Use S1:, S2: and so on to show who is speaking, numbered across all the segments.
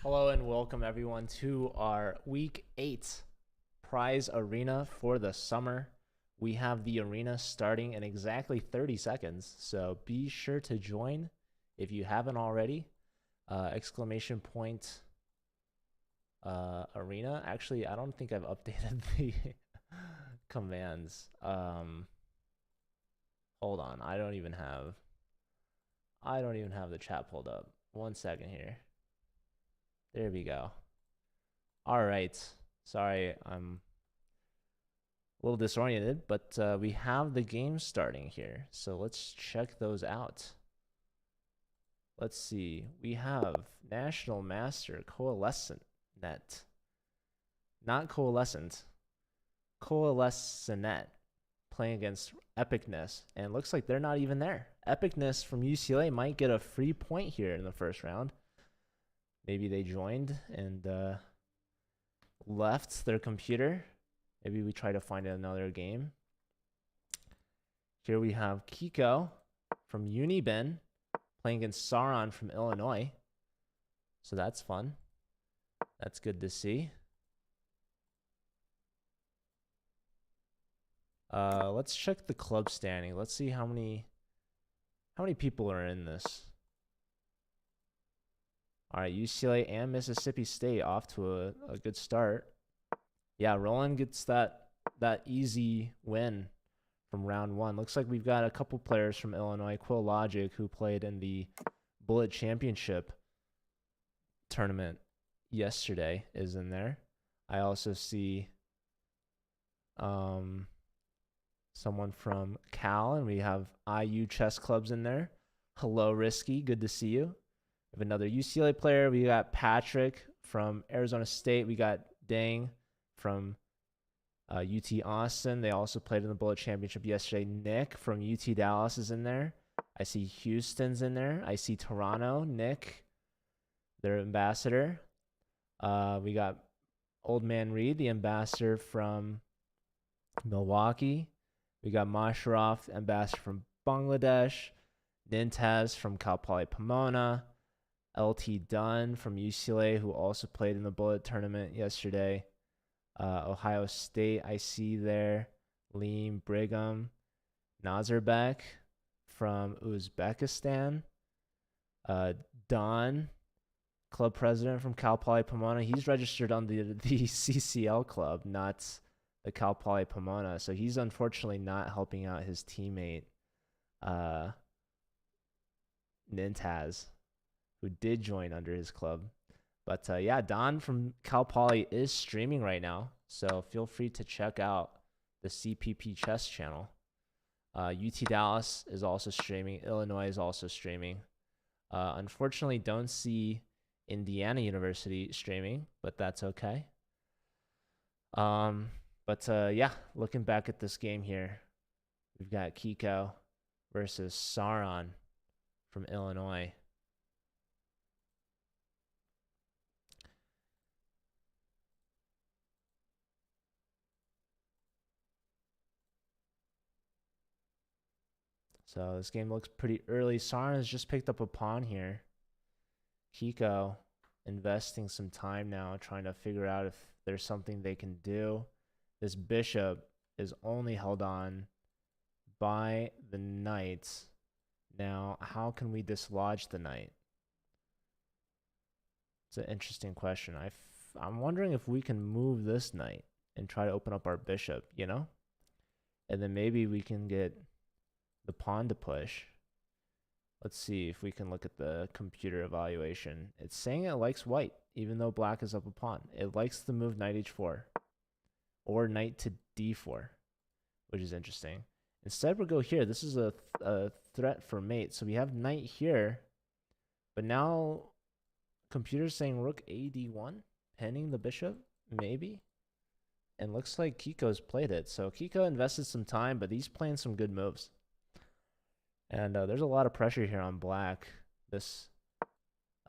S1: Hello and welcome everyone to our week 8 prize arena for the summer. We have the arena starting in exactly 30 seconds, so be sure to join if you haven't already. Exclamation point arena. Actually, I don't think I've updated the commands. Hold on. I don't even have the chat pulled up. 1 second here. There we go. All right. Sorry, I'm a little disoriented, but we have the game starting here. So let's check those out. Let's see. We have National Master Coalescent Net. Not Coalescent. Coalescent playing against Epicness. And it looks like they're not even there. Epicness from UCLA might get a free point here in the first round. Maybe they joined and left their computer. Maybe we try to find another game. Here we have Kiko from Uniben playing against Sauron from Illinois. So that's fun. That's good to see. Let's check the club standing. Let's see how many people are in this. All right, UCLA and Mississippi State off to a good start. Yeah, Roland gets that easy win from round 1. Looks like we've got a couple players from Illinois. Quill Logic, who played in the Bullet Championship tournament yesterday, is in there. I also see someone from Cal, and we have IU chess clubs in there. Hello, Risky. Good to see you. We have another UCLA player. We got Patrick from Arizona State. We got Dang from UT Austin. They also played in the Bullet Championship yesterday. Nick from UT Dallas is in there. I see Houston's in there. I see Toronto. Nick, their ambassador. We got Old Man Reed, the ambassador from Milwaukee. We got Masharov, ambassador from Bangladesh. Nintaz from Cal Poly Pomona. LT Dunn from UCLA, who also played in the Bullet tournament yesterday. Ohio State, I see there. Liam Brigham. Nazarbek from Uzbekistan. Don, club president from Cal Poly Pomona. He's registered on the CCL club, not the Cal Poly Pomona. So he's unfortunately not helping out his teammate, Nintaz, who did join under his club. But yeah, Don from Cal Poly is streaming right now, so feel free to check out the CPP Chess channel. UT Dallas is also streaming. Illinois is also streaming. Unfortunately, don't see Indiana University streaming, but that's okay. Yeah, looking back at this game here, we've got Kiko versus Sauron from Illinois. So this game looks pretty early. Sauron has just picked up a pawn here. Kiko investing some time now, trying to figure out if there's something they can do. This bishop is only held on by the knight. Now, how can we dislodge the knight? It's an interesting question. I'm wondering if we can move this knight and try to open up our bishop, you know? And then maybe we can get the pawn to push. Let's see if we can look at the computer evaluation. It's saying it likes white, even though black is up a pawn. It likes the move knight h4 or knight to d4, which is interesting. Instead, we'll go here. This is a threat for mate. So we have knight here, but now computer's saying rook a d1, pinning the bishop, maybe. And looks like Kiko's played it. So Kiko invested some time, but he's playing some good moves. And there's a lot of pressure here on black. This,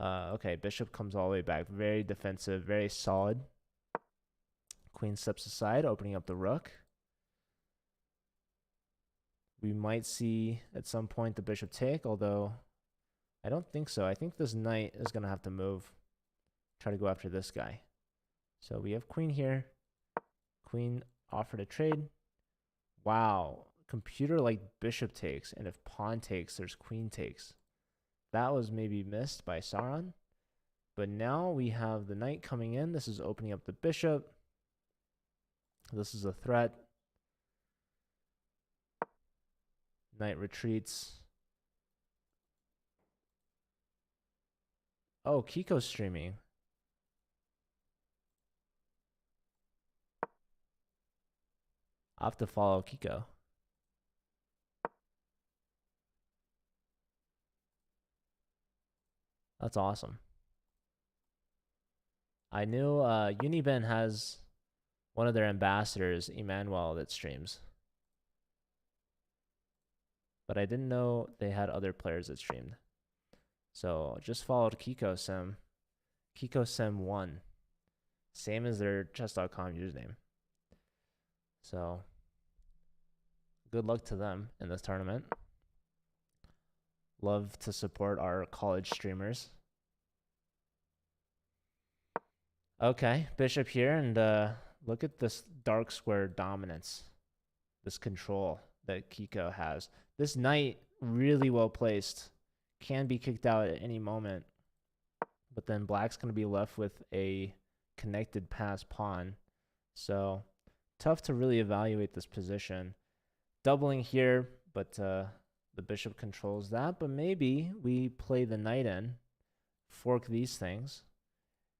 S1: okay, bishop comes all the way back. Very defensive, very solid. Queen steps aside, opening up the rook. We might see at some point the bishop take, although I don't think so. I think this knight is going to have to move. try to go after this guy. So we have queen here. Queen offered a trade. Wow. Computer like bishop takes, and if pawn takes, there's queen takes. That was maybe missed by Sauron. But now we have the knight coming in. This is opening up the bishop. This is a threat. Knight retreats. Oh, Kiko's streaming. I'll have to follow Kiko. That's awesome. I knew Uniben has one of their ambassadors, Emmanuel, that streams. But I didn't know they had other players that streamed. So just followed Kiko Sim. Kiko Sim 1. Same as their chess.com username. So good luck to them in this tournament. Love to support our college streamers. Okay, bishop here, and look at this dark square dominance, this control that Kiko has. This knight, really well placed, can be kicked out at any moment, but then black's going to be left with a connected pass pawn. So tough to really evaluate this position. Doubling here, but the bishop controls that, but maybe we play the knight in, fork these things,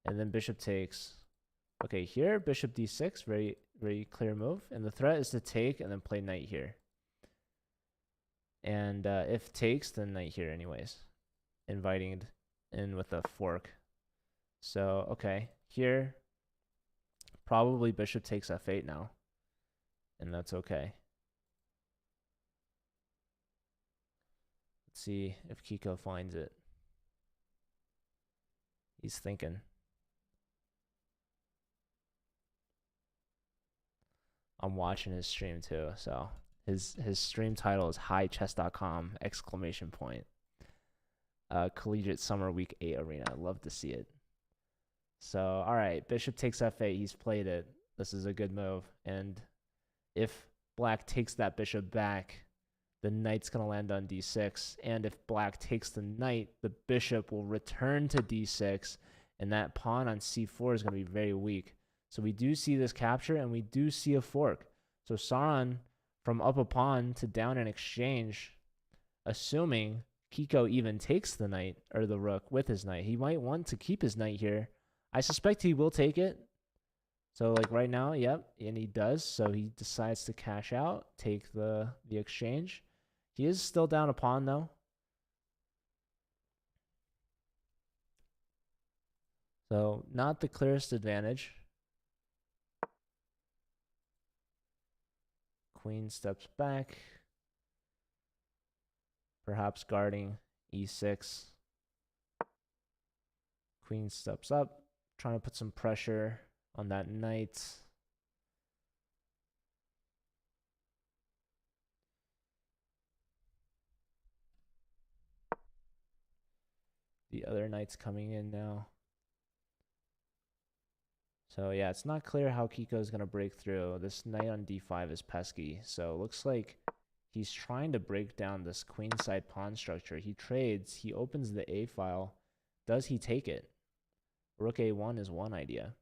S1: and then bishop takes. Okay, here, bishop d6, very, very clear move. And the threat is to take and then play knight here. And if takes, then knight here anyways. Inviting it in with a fork. So, okay, here, probably bishop takes f8 now. And that's okay. Let's see if Kiko finds it. He's thinking. I'm watching his stream too, so his stream title is highchess.com ! Collegiate Summer Week 8 Arena. I'd love to see it. So, all right, bishop takes f8. He's played it. This is a good move. And if black takes that bishop back, the knight's going to land on d6. And if black takes the knight, the bishop will return to d6. And that pawn on c4 is going to be very weak. So we do see this capture, and we do see a fork. So Sauron, from up a pawn to down in exchange, assuming Kiko even takes the knight or the rook with his knight. He might want to keep his knight here. I suspect he will take it. So like right now, yep, and he does. So he decides to cash out, take the exchange. He is still down a pawn though. So not the clearest advantage. Queen steps back, perhaps guarding e6. Queen steps up, trying to put some pressure on that knight. The other knight's coming in now. So yeah, it's not clear how Kiko is going to break through. This knight on d5 is pesky. So it looks like he's trying to break down this queenside pawn structure. He trades. He opens the A file. Does he take it? Rook a1 is one idea.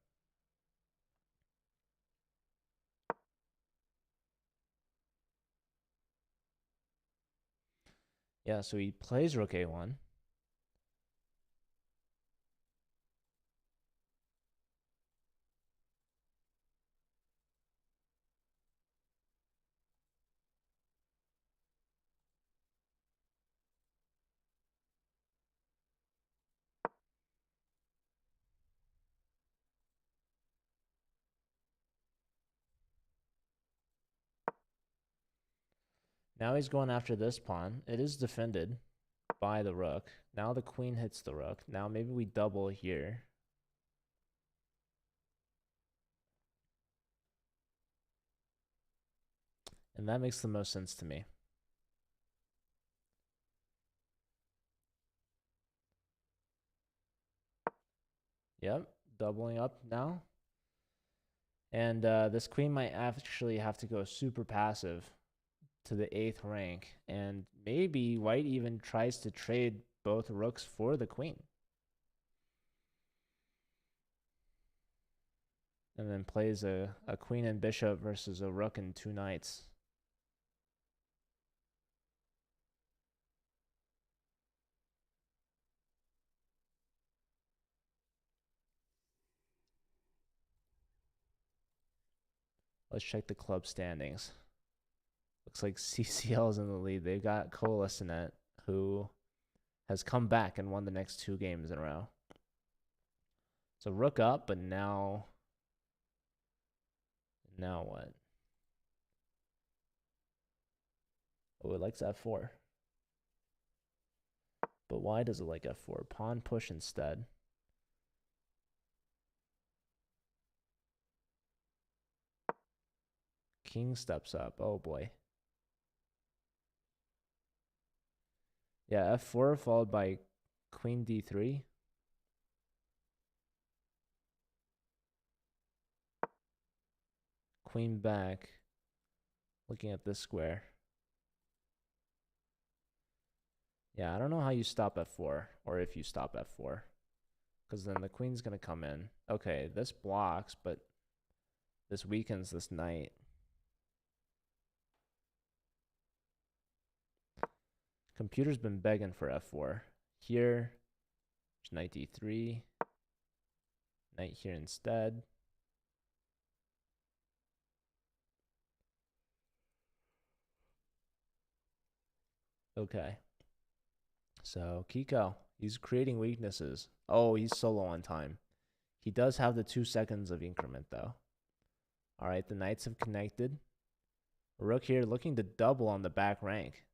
S1: Yeah, so he plays rook a1. Now he's going after this pawn. It is defended by the rook. Now the queen hits the rook. Now maybe we double here. And that makes the most sense to me. Yep, doubling up now. And this queen might actually have to go super passive to the 8th rank. And maybe white even tries to trade both rooks for the queen. And then plays a queen and bishop versus a rook and 2 knights. Let's check the club standings. Looks like CCL is in the lead. They've got Coalitionet, who has come back and won the next 2 games in a row. So rook up, but now what? Oh, it likes f4. But why does it like f4? Pawn push instead. King steps up. Oh boy. Yeah, f4 followed by queen d3. Queen back. Looking at this square. Yeah, I don't know how you stop f4, or if you stop f4. Because then the queen's going to come in. Okay, this blocks, but this weakens this knight. Computer's been begging for f4. Here, there's knight d3. Knight here instead. Okay. So Kiko, he's creating weaknesses. Oh, he's solo on time. He does have the 2 seconds of increment though. All right, the knights have connected. Rook here looking to double on the back rank.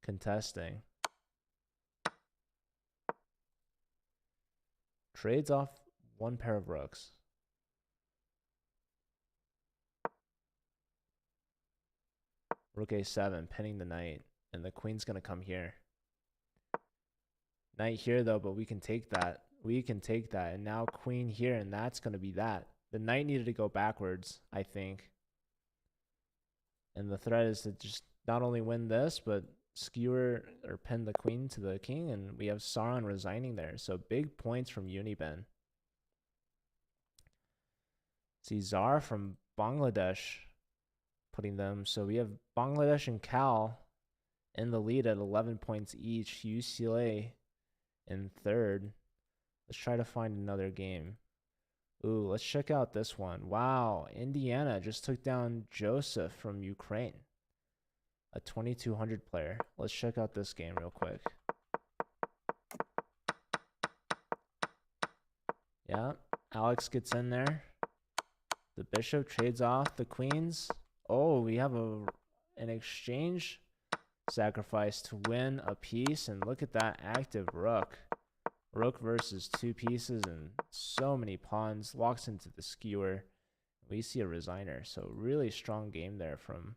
S1: Contesting. Trades off 1 pair of rooks. Rook a7, pinning the knight. And the queen's going to come here. Knight here, though, but we can take that. We can take that. And now queen here, and that's going to be that. The knight needed to go backwards, I think. And the threat is to just not only win this, but skewer or pin the queen to the king. And we have Sauron resigning there. So big points from Uniben. See Zar from Bangladesh putting them. So we have Bangladesh and Cal in the lead at 11 points each. UCLA in third. Let's try to find another game. Ooh, let's check out this one. Wow, Indiana just took down Joseph from Ukraine. A 2200 player. Let's check out this game real quick. Yeah, Alex gets in there. The bishop trades off the queens. Oh, we have an exchange sacrifice to win a piece. And look at that active rook. Rook versus 2 pieces and so many pawns. Walks into the skewer. We see a resigner. So really strong game there from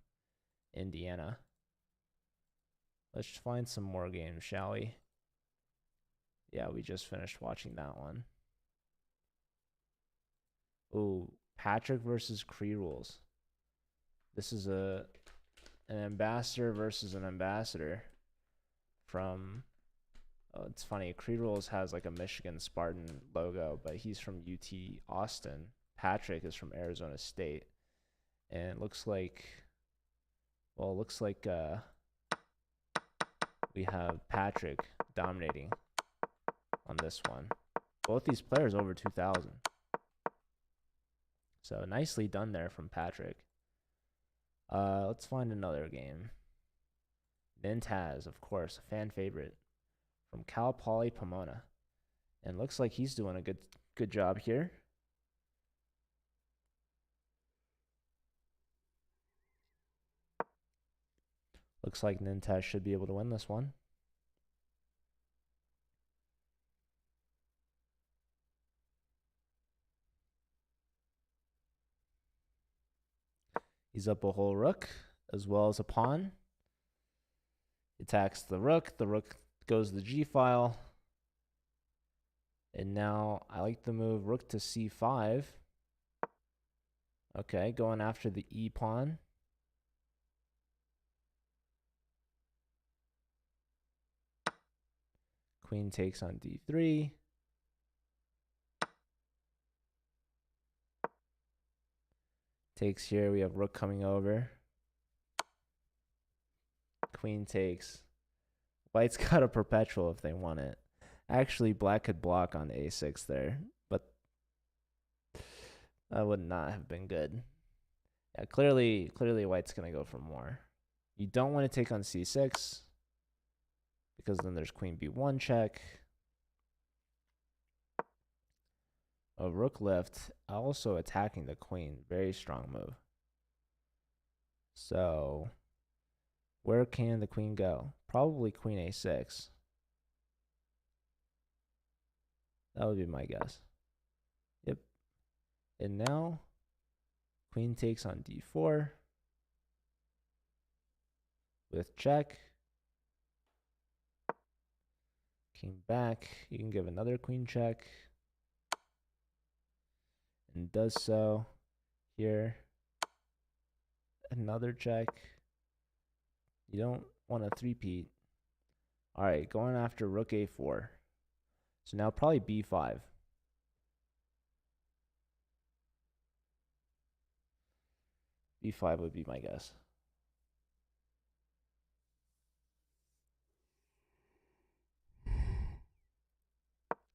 S1: Indiana. Let's find some more games, shall we? Yeah, we just finished watching that one. Ooh, Patrick versus Cree Rules. This is an ambassador versus an ambassador from... Oh, it's funny. Cree Rules has like a Michigan Spartan logo, but he's from UT Austin. Patrick is from Arizona State. And it looks like... Well, it looks like we have Patrick dominating on this one. Both these players over 2,000. So nicely done there from Patrick. Let's find another game. Nintaz, of course, a fan favorite from Cal Poly Pomona. And looks like he's doing a good job here. Looks like Nintaz should be able to win this one. He's up a whole rook as well as a pawn. He attacks the rook. The rook goes to the G file. And now I like the move rook to c5. Okay, going after the e pawn. Queen takes on d3. Takes here. We have rook coming over. Queen takes. White's got a perpetual if they want it. Actually, black could block on a6 there, but that would not have been good. Yeah, clearly white's going to go for more. You don't want to take on c6 because then there's queen b1 check. A rook lift, also attacking the queen. Very strong move. So, where can the queen go? Probably queen a6. That would be my guess. Yep. And now, queen takes on d4 with check. King back. You can give another queen check. And does so. Here. Another check. You don't want a three-peat. All right, going after rook a4. So now probably b5. b5 would be my guess.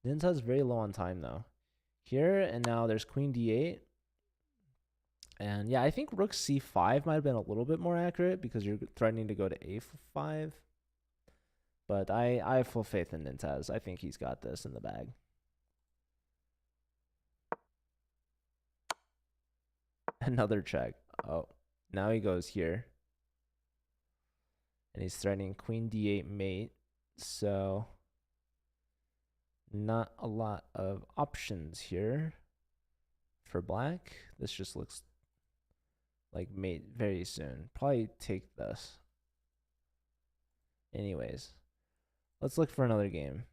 S1: Ninta's very low on time though. Here and now there's queen d8. And yeah, I think rook c5 might have been a little bit more accurate because you're threatening to go to a5. But I have full faith in Nintaz. I think he's got this in the bag. Another check. Oh, now he goes here. And he's threatening queen d8 mate. So, not a lot of options here for black. This just looks like mate very soon. Probably take this. Anyways, let's look for another game.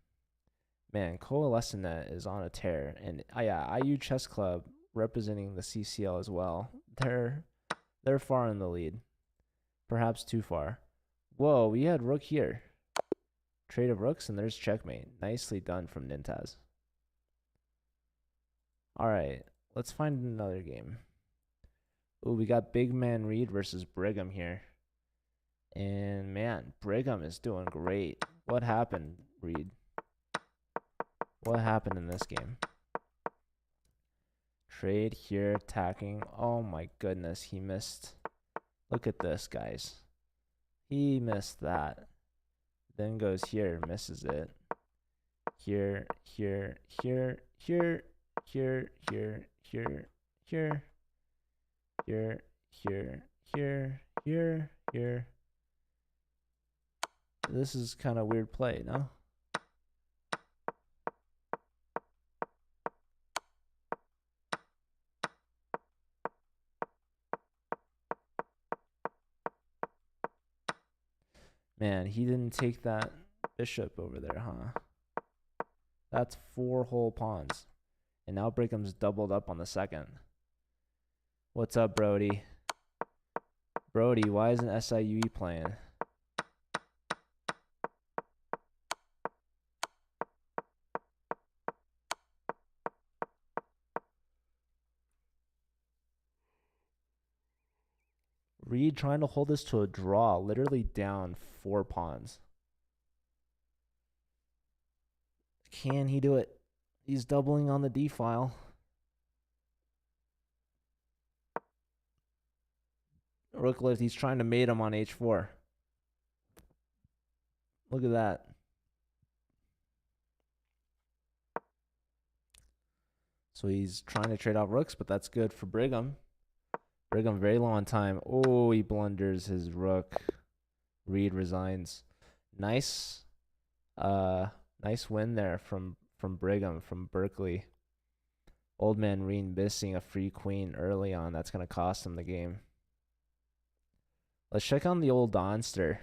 S1: Man, Coalescent.net is on a tear. And yeah, IU Chess Club representing the CCL as well. They're far in the lead. Perhaps too far. Whoa, we had rook here. Trade of rooks, and there's checkmate. Nicely done from Nintaz. All right, let's find another game. Ooh, we got Big Man Reed versus Brigham here. And man, Brigham is doing great. What happened, Reed? What happened in this game? Trade here, attacking. Oh my goodness, he missed. Look at this, guys. He missed that. Then goes here, misses it. Here, here, here, here, here, here, here, here, here, here, here, here, here. This is kind of weird play, no? Man, he didn't take that bishop over there, huh? That's 4 whole pawns. And now Brigham's doubled up on the second. What's up, Brody? Brody, why isn't SIUE playing? Reed trying to hold this to a draw, literally down 4 pawns. Can he do it? He's doubling on the D file. Rook lift, he's trying to mate him on h4. Look at that. So he's trying to trade out rooks, but that's good for Brigham. Brigham very low on time. Oh, he blunders his rook. Reed resigns. Nice win there from Brigham, from Berkeley. Old man Reed missing a free queen early on. That's going to cost him the game. Let's check on the old Donster.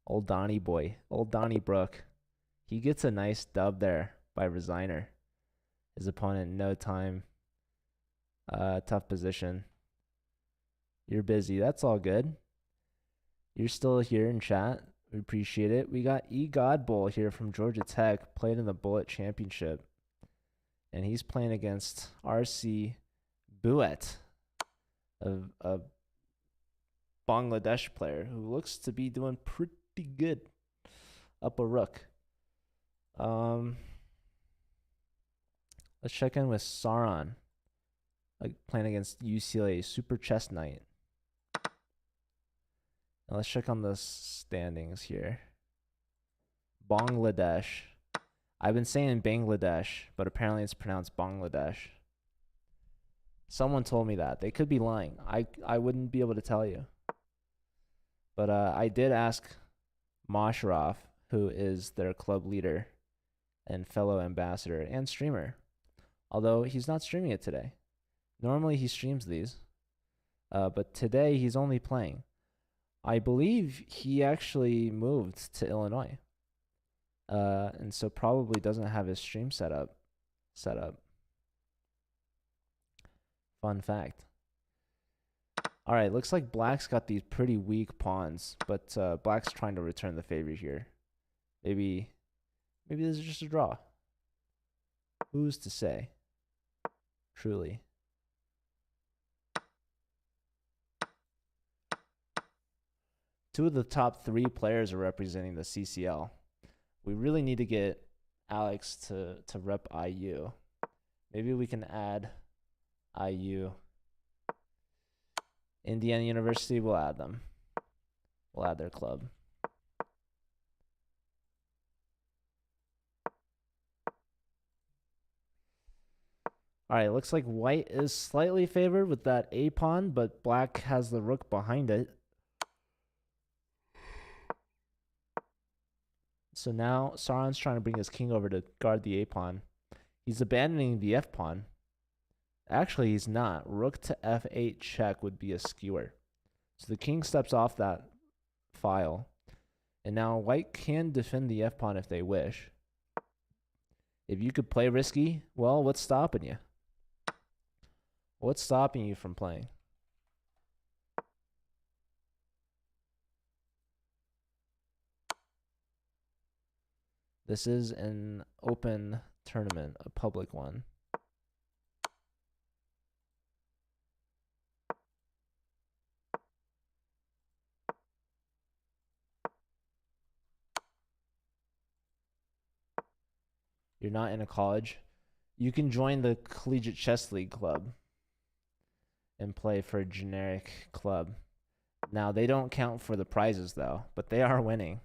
S1: Old Donnie boy. Old Donnie Brook. He gets a nice dub there. by Resigner. His opponent, no time. Tough position. You're busy. That's all good. You're still here in chat. We appreciate it. We got E Godbowl here from Georgia Tech, played in the Bullet Championship. And he's playing against RC Buet, a Bangladesh player who looks to be doing pretty good up a rook. Let's check in with Saran, like playing against UCLA Super Chess Knight. Now let's check on the standings here. Bangladesh. I've been saying Bangladesh, but apparently it's pronounced Bangladesh. Someone told me that. They could be lying. I wouldn't be able to tell you. But I did ask Mosharov, who is their club leader and fellow ambassador and streamer, although he's not streaming it today. Normally he streams these, but today he's only playing. I believe he actually moved to Illinois, and so probably doesn't have his stream set up. Fun fact. All right, looks like Black's got these pretty weak pawns, but Black's trying to return the favor here. Maybe this is just a draw. Who's to say? Truly. Two of the top 3 players are representing the CCL. We really need to get Alex to rep IU. Maybe we can add IU. Indiana University, we'll add them. We'll add their club. All right, looks like white is slightly favored with that A pawn, but black has the rook behind it. So now Saran's trying to bring his king over to guard the A pawn. He's abandoning the F pawn. Actually, he's not. Rook to F8 check would be a skewer. So the king steps off that file. And now white can defend the F pawn if they wish. If you could play risky, well, what's stopping you? What's stopping you from playing? This is an open tournament, a public one. You're not in a college. You can join the Collegiate Chess League Club and play for a generic club. Now, they don't count for the prizes, though, but they are winning.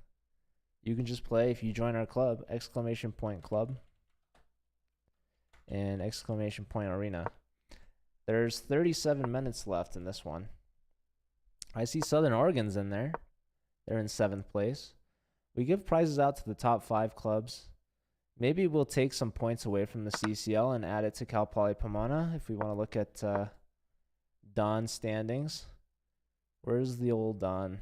S1: You can just play if you join our club, !club and !arena. There's 37 minutes left in this one. I see Southern Oregon's in there. They're in 7th place. We give prizes out to the top 5 clubs. Maybe we'll take some points away from the CCL and add it to Cal Poly Pomona if we want to look at Don standings. Where's the old Don?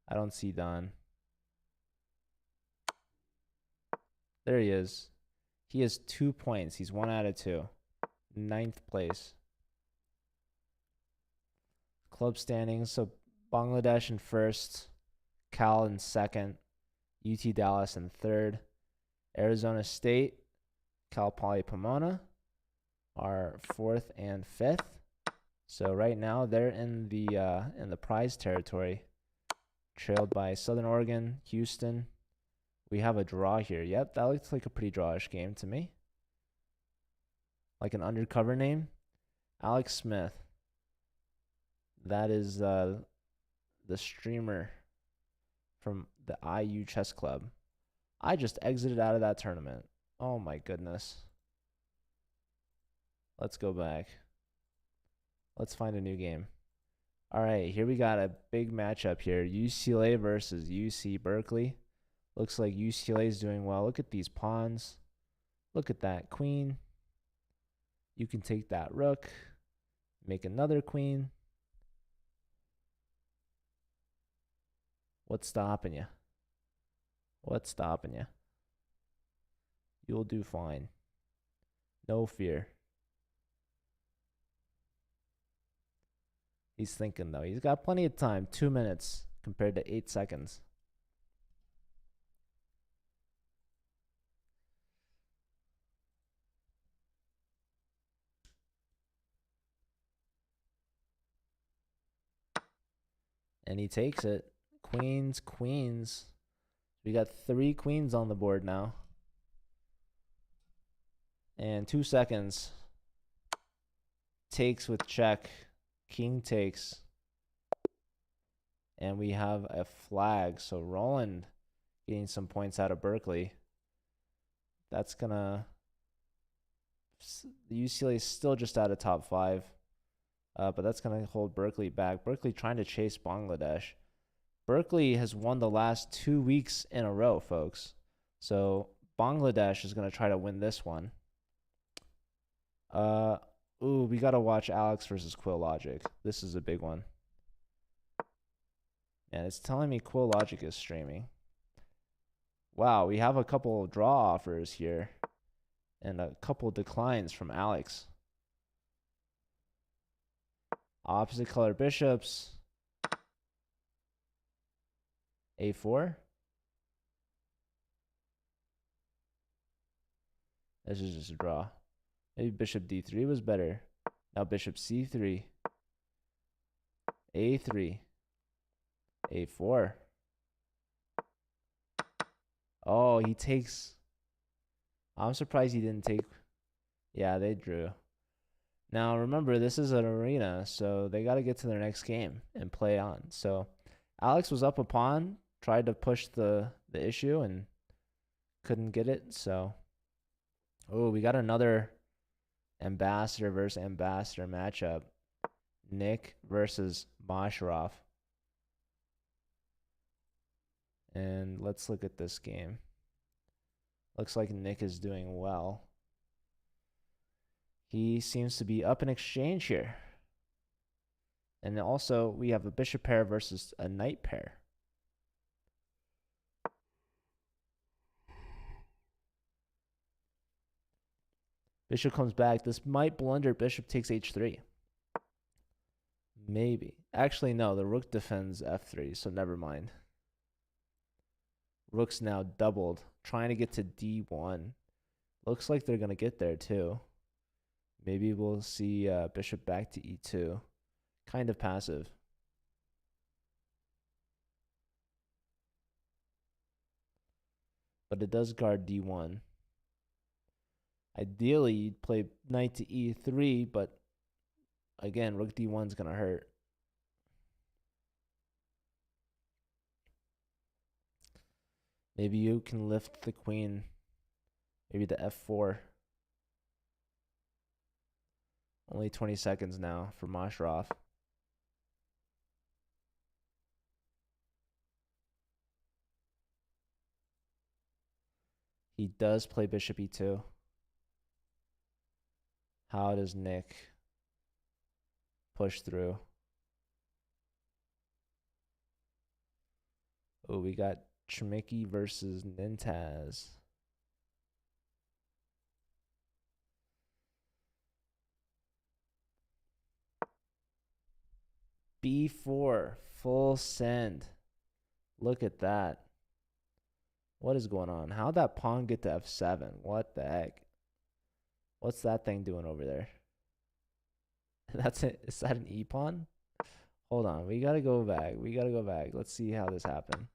S1: I don't see Don. There he is. He has 2 points. He's 1 out of 2. 9th place. Club standings. So Bangladesh in 1st. Cal in 2nd. UT Dallas in 3rd. Arizona State, Cal Poly Pomona are 4th and 5th. So right now they're in the prize territory, trailed by Southern Oregon, Houston. We have a draw here. Yep, that looks like a pretty drawish game to me. Like an undercover name, Alex Smith. That is the streamer from the IU Chess Club. I just exited out of that tournament. Oh my goodness. Let's go back. Let's find a new game. All right, here we got a big matchup here. UCLA versus UC Berkeley. Looks like UCLA is doing well. Look at these pawns. Look at that queen. You can take that rook, make another queen. What's stopping you? What's stopping you? You'll do fine. No fear. He's thinking, though. He's got plenty of time. 2 minutes compared to 8 seconds. And he takes it. Queens, queens. We got 3 queens on the board now. And 2 seconds. Takes with check. King takes. And we have a flag. So Roland getting some points out of Berkeley. That's gonna... The UCLA is still just out of top 5. But that's going to hold Berkeley back. Berkeley trying to chase Bangladesh. Berkeley has won the last 2 weeks in a row, folks. So Bangladesh is going to try to win this one. We got to watch Alex versus QuillLogic. This is a big one. And it's telling me QuillLogic is streaming. Wow, we have a couple of draw offers here. And a couple declines from Alex. Opposite color bishops. A4. This is just a draw. Maybe bishop D3 was better. Now bishop C3. A3. A4. Oh, he takes. I'm surprised he didn't take. Yeah, they drew. Now, remember, this is an arena, so they got to get to their next game and play on. So, Alex was up a pawn, tried to push the issue, and couldn't get it. So, we got another ambassador versus ambassador matchup. Nick versus Masharov. And let's look at this game. Looks like Nick is doing well. He seems to be up in exchange here. And also, we have a bishop pair versus a knight pair. Bishop comes back. This might blunder. Bishop takes h3. Maybe. Actually, no. The rook defends f3, so never mind. Rook's now doubled, trying to get to d1. Looks like they're going to get there, too. Maybe we'll see bishop back to e2. Kind of passive. But it does guard d1. Ideally, you'd play knight to e3, but again, rook d1 is going to hurt. Maybe you can lift the queen. Maybe to f4. Only 20 seconds now for Masharov. He does play bishop e2. How does Nick push through? Oh, we got Chmicki versus Nintaz. B4, full send. Look at that. What is going on? How'd that pawn get to f7? What the heck? What's that thing doing over there? That's it. Is that an e-pawn? Hold on. We got to go back. We got to go back. Let's see how this happened.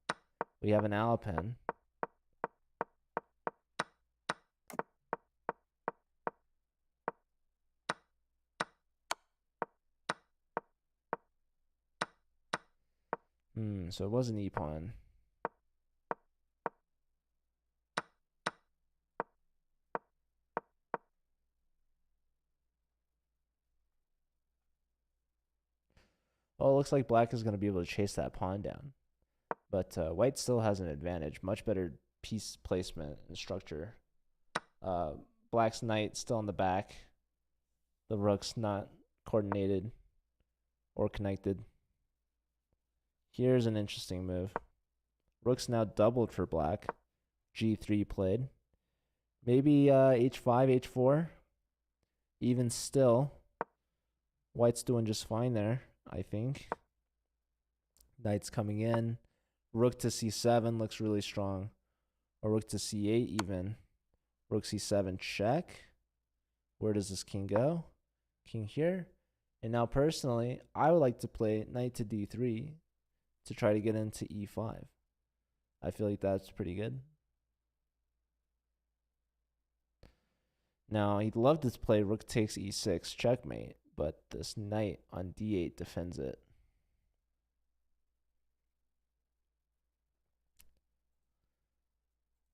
S1: We have an Alpen. So it was an e-pawn. Well, it looks like black is going to be able to chase that pawn down. But white still has an advantage. Much better piece placement and structure. Black's knight still in the back. The rook's not coordinated or connected. Here's an interesting move. Rook's now doubled for black. G3 played. Maybe H5, H4. Even still, White's doing just fine there, I think. Knight's coming in. Rook to C7 looks really strong. Or rook to C8 even. Rook C7 check. Where does this king go? King here. And now personally, I would like to play knight to D3 to try to get into E5. I feel like that's pretty good. Now, he'd love to play rook takes E6 checkmate, but this knight on D8 defends it.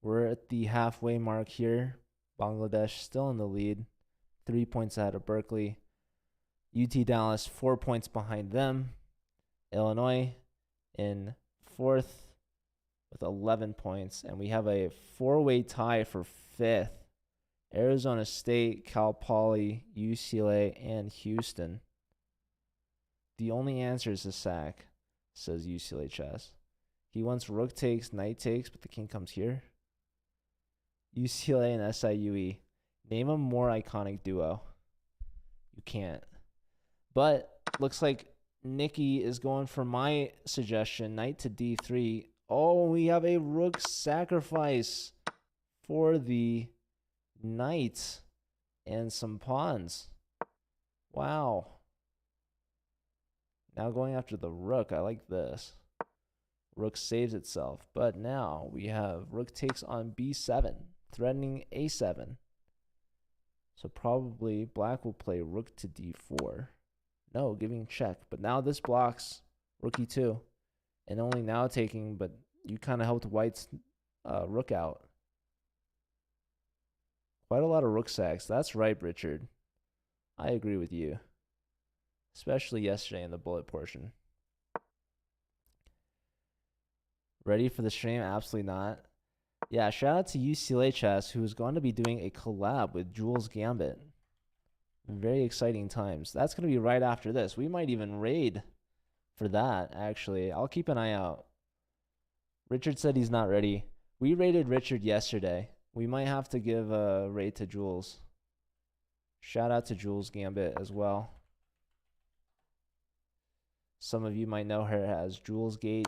S1: We're at the halfway mark here. Bangladesh still in the lead. 3 points ahead of Berkeley. UT Dallas 4 points behind them. Illinois in 4th with 11 points. And we have a 4-way tie for 5th. Arizona State, Cal Poly, UCLA, and Houston. The only answer is a sack, says UCLA Chess. He wants rook takes, knight takes, but the king comes here. UCLA and SIUE. Name a more iconic duo. You can't. But looks like Nikki is going for my suggestion, knight to D3. Oh, we have a rook sacrifice for the knight and some pawns. Wow. Now going after the rook. I like this. Rook saves itself. But now we have rook takes on B7, threatening A7. So probably black will play rook to D4. No, giving check. But now this blocks rook E2. And only now taking, but you kind of helped white's rook out. Quite a lot of rook sacks. That's right, Richard. I agree with you. Especially yesterday in the bullet portion. Ready for the stream? Absolutely not. Yeah, shout out to UCLA Chess, who is going to be doing a collab with Jules Gambit. Very exciting times. That's going to be right after this. We might even raid for that, actually. I'll keep an eye out. Richard said he's not ready. We raided Richard yesterday. We might have to give a raid to Jules. Shout out to Jules Gambit as well. Some of you might know her as Jules Gate.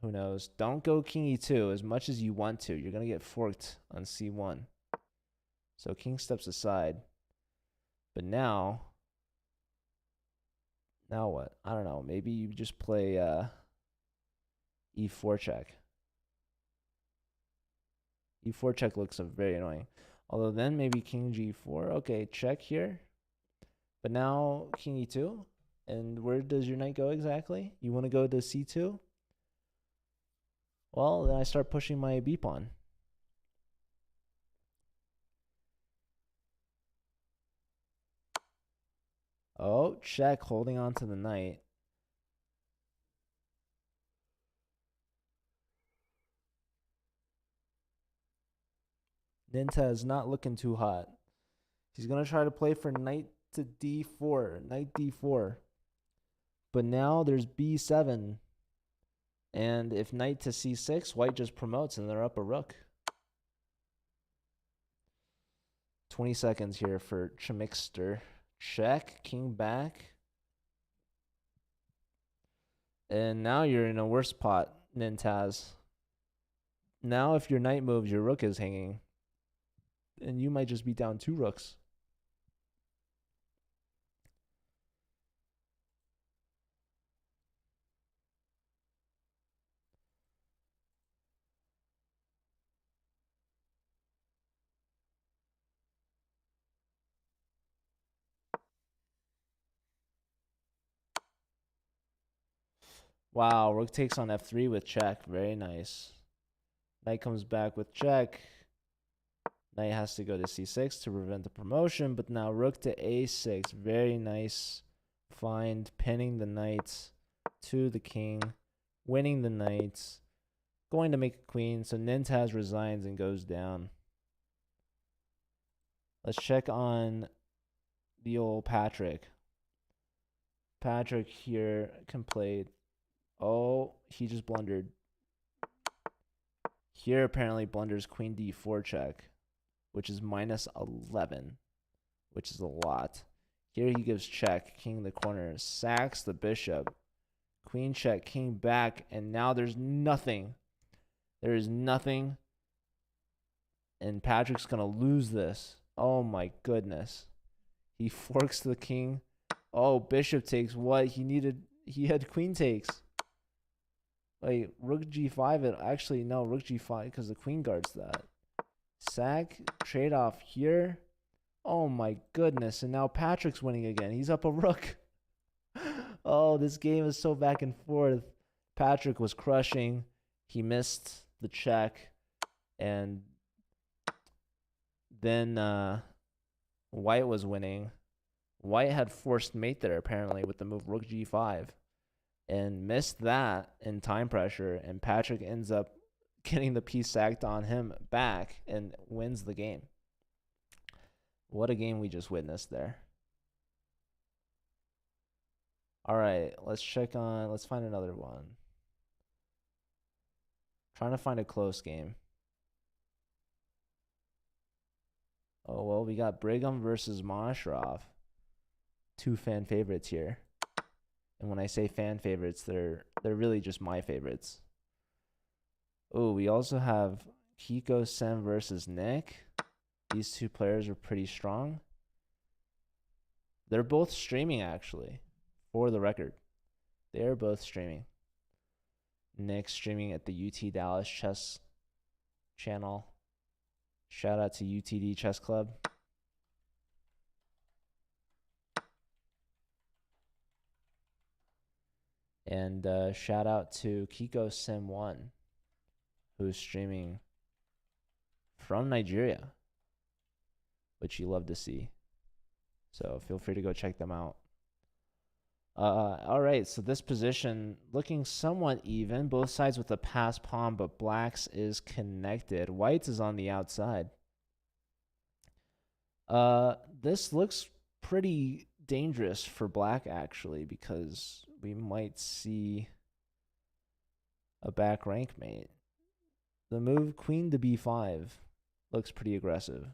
S1: Who knows? Don't go king e2 as much as you want to. You're going to get forked on c1. So king steps aside. But now what? I don't know. Maybe you just play e4 check. E4 check looks very annoying. Although then maybe king g4. Okay, check here. But now king e2. And where does your knight go exactly? You want to go to c2? Well, then I start pushing my b pawn. Oh, check, holding on to the knight. Ninta is not looking too hot. He's going to try to play for knight to d4, knight d4. But now there's b7. And if knight to c6, white just promotes and they're up a rook. 20 seconds here for Chemixter. Check, king back. And now you're in a worse pot, Nintaz. Now if your knight moves, your rook is hanging. And you might just be down 2 rooks. Wow, rook takes on f3 with check. Very nice. Knight comes back with check. Knight has to go to c6 to prevent the promotion, but now rook to a6. Very nice find, pinning the knight to the king, winning the knight, going to make a queen. So Nintaz resigns and goes down. Let's check on the old Patrick. Patrick here can play. Oh, he just blundered. Here apparently blunders queen d4 check, which is minus 11, which is a lot. Here he gives check, king in the corner, sacks the bishop, queen check, king back, and now there's nothing. There is nothing, and Patrick's going to lose this. Oh my goodness. He forks the king. Oh, bishop takes what? He had queen takes. Wait, rook g5. Actually, no, rook g5 because the queen guards that. Sack, trade off here. Oh my goodness. And now Patrick's winning again. He's up a rook. Oh, this game is so back and forth. Patrick was crushing. He missed the check. And then White was winning. White had forced mate there, apparently, with the move rook g5. And missed that in time pressure. And Patrick ends up getting the piece sacked on him back and wins the game. What a game we just witnessed there. All right, let's find another one. Trying to find a close game. Oh, well, we got Brigham versus Mosharov. 2 fan favorites here. And when I say fan favorites, they're really just my favorites. Oh, we also have Kiko Sem versus Nick. These 2 players are pretty strong. They're both streaming, actually, for the record. They're both streaming. Nick streaming at the UT Dallas Chess channel. Shout out to UTD Chess Club. And shout out to Kiko Sim 1, who's streaming from Nigeria, which you love to see. So feel free to go check them out. All right, so this position looking somewhat even. Both sides with a pass pawn, but Black's is connected. White's is on the outside. This looks pretty dangerous for Black, actually, because we might see a back rank mate. The move queen to b5 looks pretty aggressive.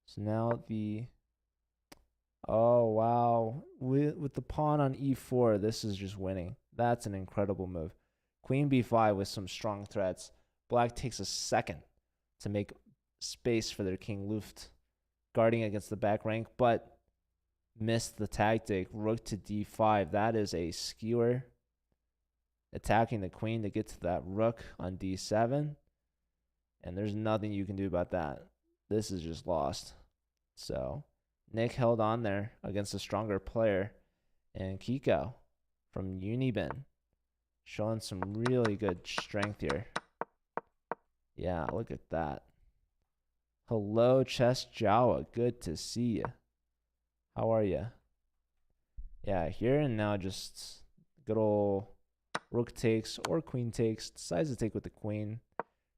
S1: So now oh wow, with the pawn on e4, this is just winning. That's an incredible move. Queen b5 with some strong threats. Black takes a second to make space for their king Luft, guarding against the back rank, but missed the tactic. Rook to d5. That is a skewer. Attacking the queen to get to that rook on d7. And there's nothing you can do about that. This is just lost. So Nick held on there against a stronger player. And Kiko from Uniben showing some really good strength here. Yeah, look at that. Hello, Chess Jawa. Good to see you. How are you? Yeah, here and now just good old rook takes or queen takes. Decides to take with the queen.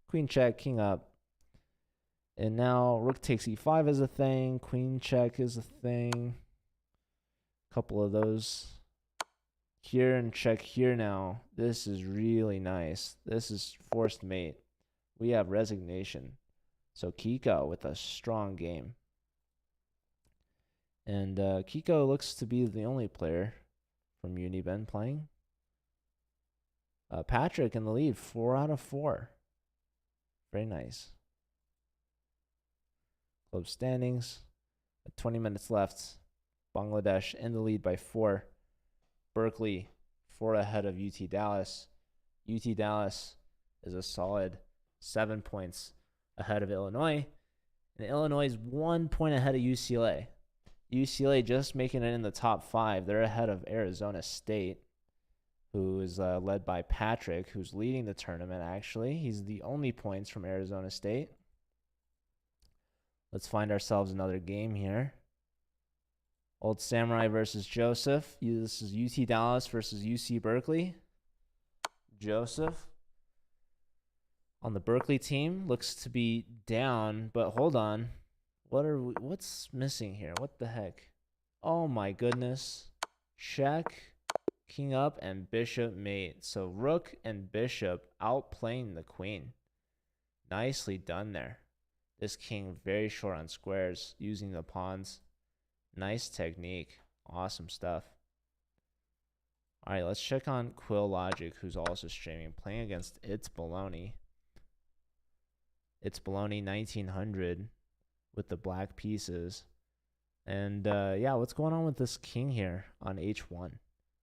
S1: Queen check, king up. And now rook takes e5 is a thing. Queen check is a thing. Couple of those. Here and check here now. This is really nice. This is forced mate. We have resignation. So Kiko with a strong game. And Kiko looks to be the only player from Uniben playing. Patrick in the lead, 4 out of 4. Very nice. Club standings. 20 minutes left. Bangladesh in the lead by 4. Berkeley 4 ahead of UT Dallas. UT Dallas is a solid 7 points ahead of Illinois. And Illinois is 1 point ahead of UCLA. UCLA just making it in the top 5. They're ahead of Arizona State, who is led by Patrick, who's leading the tournament, actually. He's the only points from Arizona State. Let's find ourselves another game here. Old Samurai versus Joseph. This is UT Dallas versus UC Berkeley. Joseph on the Berkeley team looks to be down, but hold on. What's missing here? What the heck? Oh my goodness. Check. King up and bishop mate. So rook and bishop outplaying the queen. Nicely done there. This king very short on squares, using the pawns. Nice technique. Awesome stuff. All right, let's check on Quill Logic, who's also streaming, playing against It's Baloney. It's Baloney 1900 with the black pieces. And yeah, what's going on with this king here on h1?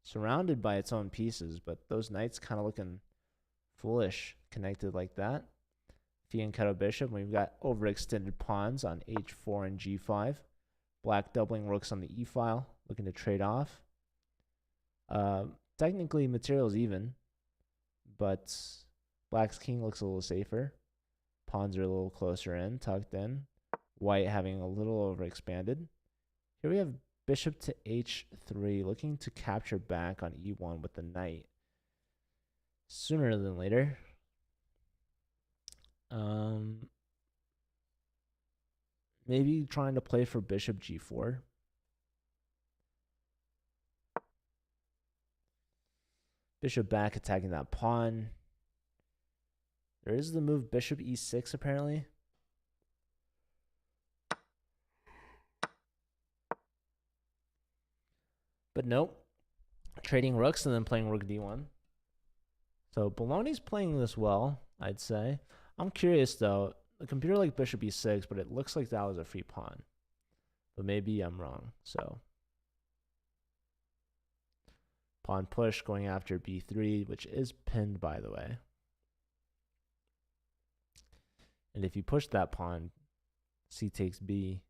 S1: Surrounded by its own pieces, but those knights kind of looking foolish connected like that. Fianchetto bishop. We've got overextended pawns on h4 and g5. Black doubling rooks on the e file, looking to trade off. Technically, material's even, but black's king looks a little safer. Pawns are a little closer in, tucked in. White having a little overexpanded. Here we have bishop to h3, looking to capture back on e1 with the knight. Sooner than later. Maybe trying to play for bishop g4. Bishop back attacking that pawn. There is the move bishop e6 apparently. But nope. Trading rooks and then playing rook d1. So Baloney's playing this well, I'd say. I'm curious though. The computer like bishop e6, but it looks like that was a free pawn. But maybe I'm wrong. So pawn push going after b3, which is pinned, by the way. And if you push that pawn, c takes b.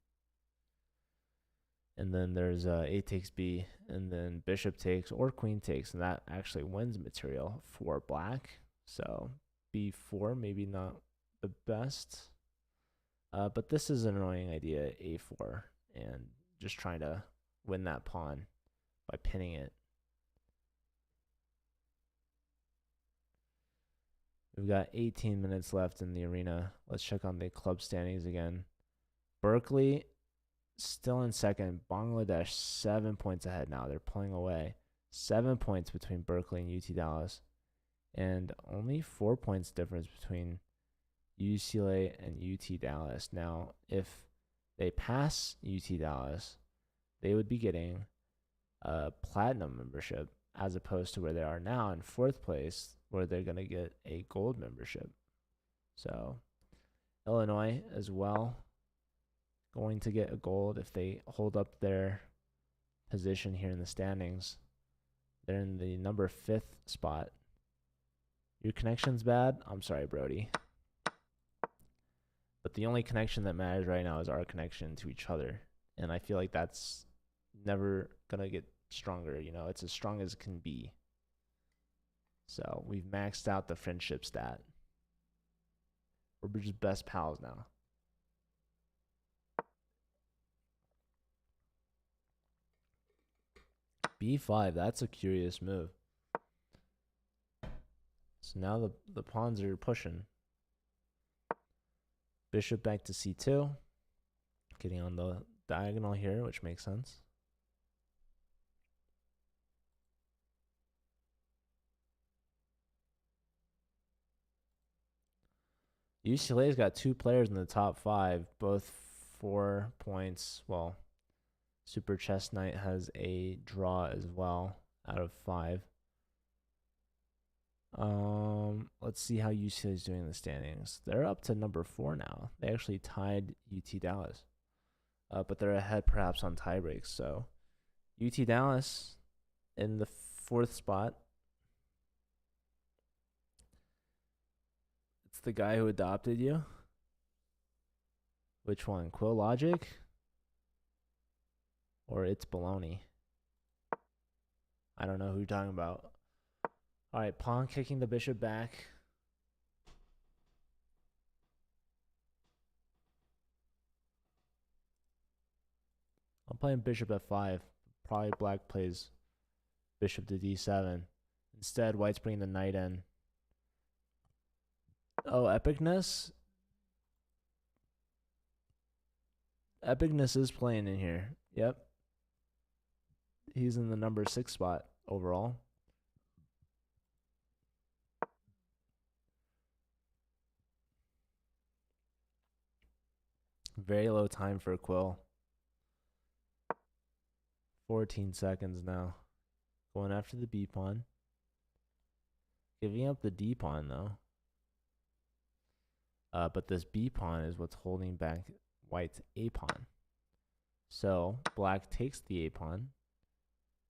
S1: And then there's a takes b, and then bishop takes or queen takes, and that actually wins material for black. So b4 maybe not the best, but this is an annoying idea, a4, and just trying to win that pawn by pinning it. We've got 18 minutes left in the arena. Let's check on the club standings again. Berkeley still in second. Bangladesh 7 points ahead now. They're pulling away. 7 points between Berkeley and UT Dallas. And only 4 points difference between UCLA and UT Dallas. Now, if they pass UT Dallas, they would be getting a platinum membership as opposed to where they are now in fourth place, where they're going to get a gold membership. So Illinois as well going to get a gold if they hold up their position here in the standings. They're in the number 5th spot. Your connection's bad? I'm sorry, Brody. But the only connection that matters right now is our connection to each other. And I feel like that's never going to get stronger. You know, it's as strong as it can be. So we've maxed out the friendship stat. We're just best pals now. b5, that's a curious move. So now the pawns are pushing. Bishop back to c2. Getting on the diagonal here, which makes sense. UCLA's got 2 players in the top 5, both 4 points. Well, Super Chess Knight has a draw as well out of 5. Let's see how UCLA is doing in the standings. They're up to number 4 now. They actually tied UT Dallas, but they're ahead perhaps on tie breaks. So UT Dallas in the 4th spot. It's the guy who adopted you. Which one? Quill Logic or It's Baloney? I don't know who you're talking about. All right, pawn kicking the bishop back. I'm playing bishop f5. Probably black plays bishop to d7. Instead, white's bringing the knight in. Oh, epicness? Epicness is playing in here. Yep. He's in the number 6 spot overall. Very low time for Quill. 14 seconds now. Going after the B pawn. Giving up the D pawn though. But this B pawn is what's holding back White's A pawn. So Black takes the A pawn.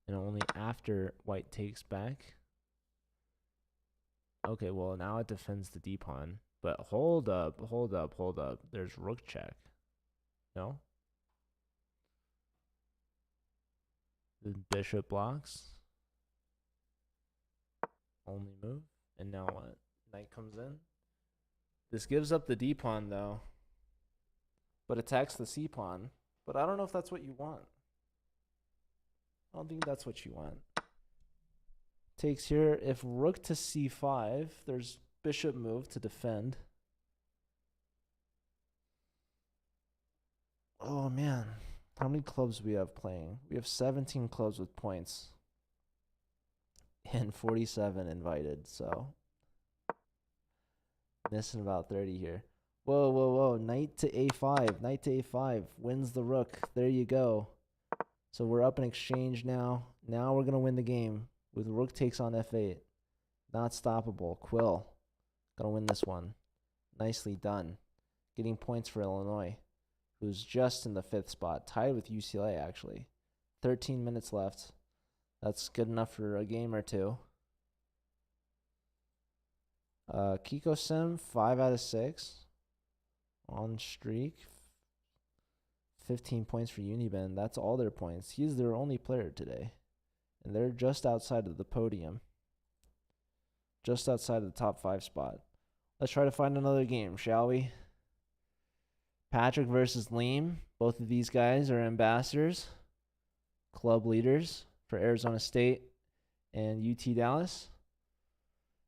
S1: And only after White takes back. Okay, well now it defends the D pawn. But hold up. There's rook check. No? The bishop blocks. Only move. And now what? Knight comes in. This gives up the D pawn though. But attacks the C pawn. But I don't know if that's what you want. I don't think that's what you want. Takes here. If rook to C5, there's bishop move to defend. Oh man. How many clubs do we have playing? We have 17 clubs with points. And 47 invited, so missing about 30 here. Whoa. Knight to A5. Knight to A5 wins the rook. There you go. So we're up in exchange now. Now we're going to win the game with rook takes on F8. Not stoppable. Quill. Going to win this one. Nicely done. Getting points for Illinois, who's just in the 5th spot. Tied with UCLA, actually. 13 minutes left. That's good enough for a game or two. Kiko Sim, 5 out of 6. On streak. 15 points for Uniben. That's all their points. He's their only player today. And they're just outside of the podium. Just outside of the top 5 spot. Let's try to find another game, shall we? Patrick versus Leem. Both of these guys are ambassadors. Club leaders for Arizona State and UT Dallas.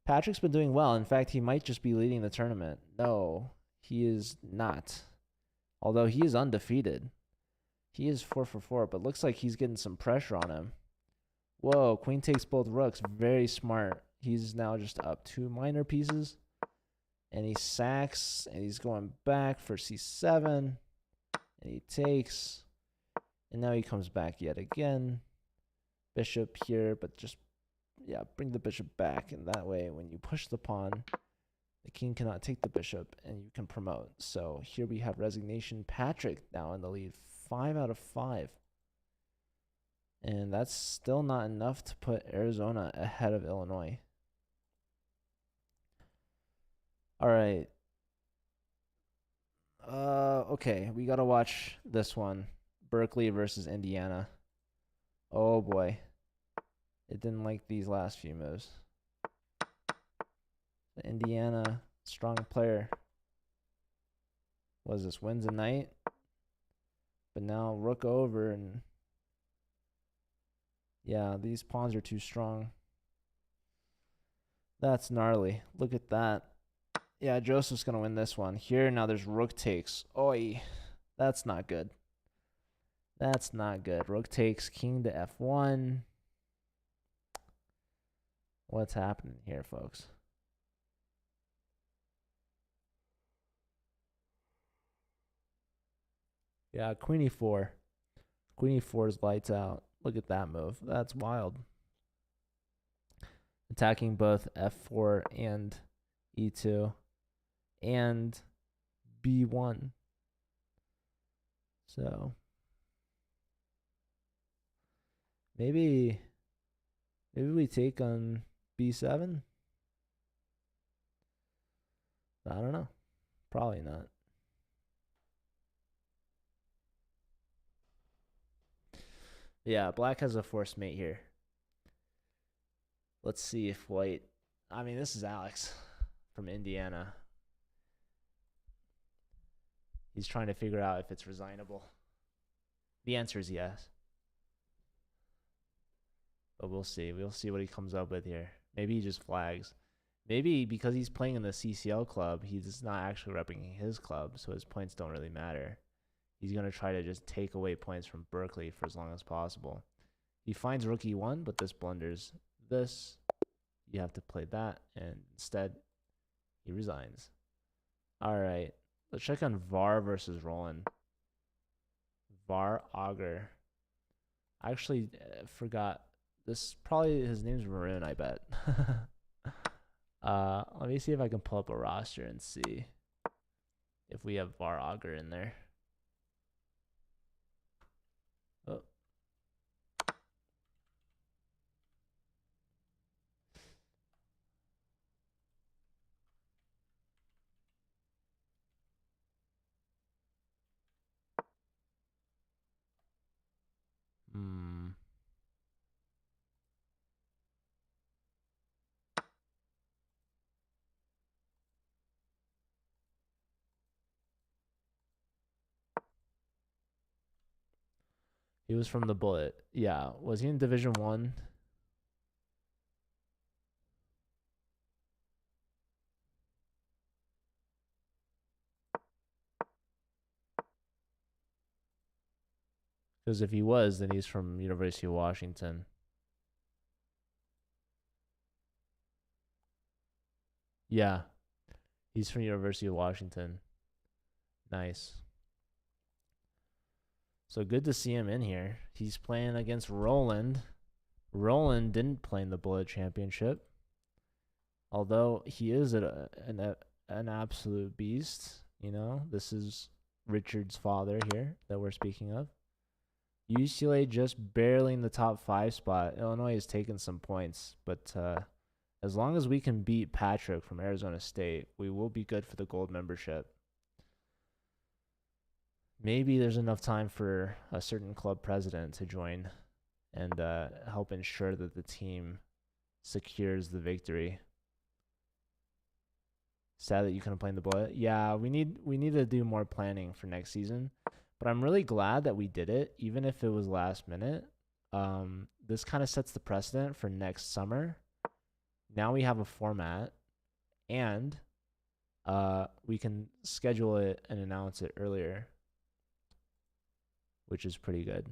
S1: Patrick's been doing well. In fact, he might just be leading the tournament. No, he is not. Although he is undefeated. He is 4 for 4, but looks like he's getting some pressure on him. Whoa, queen takes both rooks. Very smart. He's now just up 2 minor pieces. And he sacks, and he's going back for C7. And he takes. And now he comes back yet again. Bishop here, but just, yeah, bring the bishop back. And that way, when you push the pawn, the king cannot take the bishop, and you can promote. So here we have resignation. Patrick now in the lead, 5 out of 5. And that's still not enough to put Arizona ahead of Illinois. All right. Okay, we got to watch this one. Berkeley versus Indiana. Oh boy. It didn't like these last few moves. Indiana, strong player. What is this? Wins a knight. But now rook over, and yeah, these pawns are too strong. That's gnarly. Look at that. Yeah, Joseph's going to win this one. Here, now there's rook takes. Oi. That's not good. That's not good. Rook takes, king to F1. What's happening here, folks? Yeah, queen E4. Queen E4 is lights out. Look at that move. That's wild. Attacking both F4 and E2 and B1. So maybe we take on B7. I don't know. Probably not. Yeah, black has a forced mate here. Let's see if white... I mean, this is Alex from Indiana. He's trying to figure out if it's resignable. The answer is yes. But we'll see. We'll see what he comes up with here. Maybe he just flags. Maybe because he's playing in the CCL club, he's not actually repping his club, so his points don't really matter. He's going to try to just take away points from Berkeley for as long as possible. He finds rook e1, but this blunders this. You have to play that, and instead, he resigns. All right. Let's check on VAR versus Roland. VAR Auger. I actually forgot. This probably his name's Maroon, I bet. Let me see if I can pull up a roster and see if we have VAR Auger in there. Oh. Hmm. He was from the Bullet. Yeah. Was he in Division 1? Because if he was, then he's from University of Washington. Yeah. He's from University of Washington. Nice. So good to see him in here. He's playing against Roland. Roland didn't play in the Bullet Championship. Although he is an absolute beast. You know, this is Richard's father here that we're speaking of. UCLA just barely in the top 5 spot. Illinois has taken some points, but as long as we can beat Patrick from Arizona State, we will be good for the gold membership. Maybe there's enough time for a certain club president to join and help ensure that the team secures the victory. Sad that you couldn't play in the Bullet. Yeah, we need to do more planning for next season. But I'm really glad that we did it, even if it was last minute. This kind of sets the precedent for next summer. Now we have a format, and we can schedule it and announce it earlier, which is pretty good.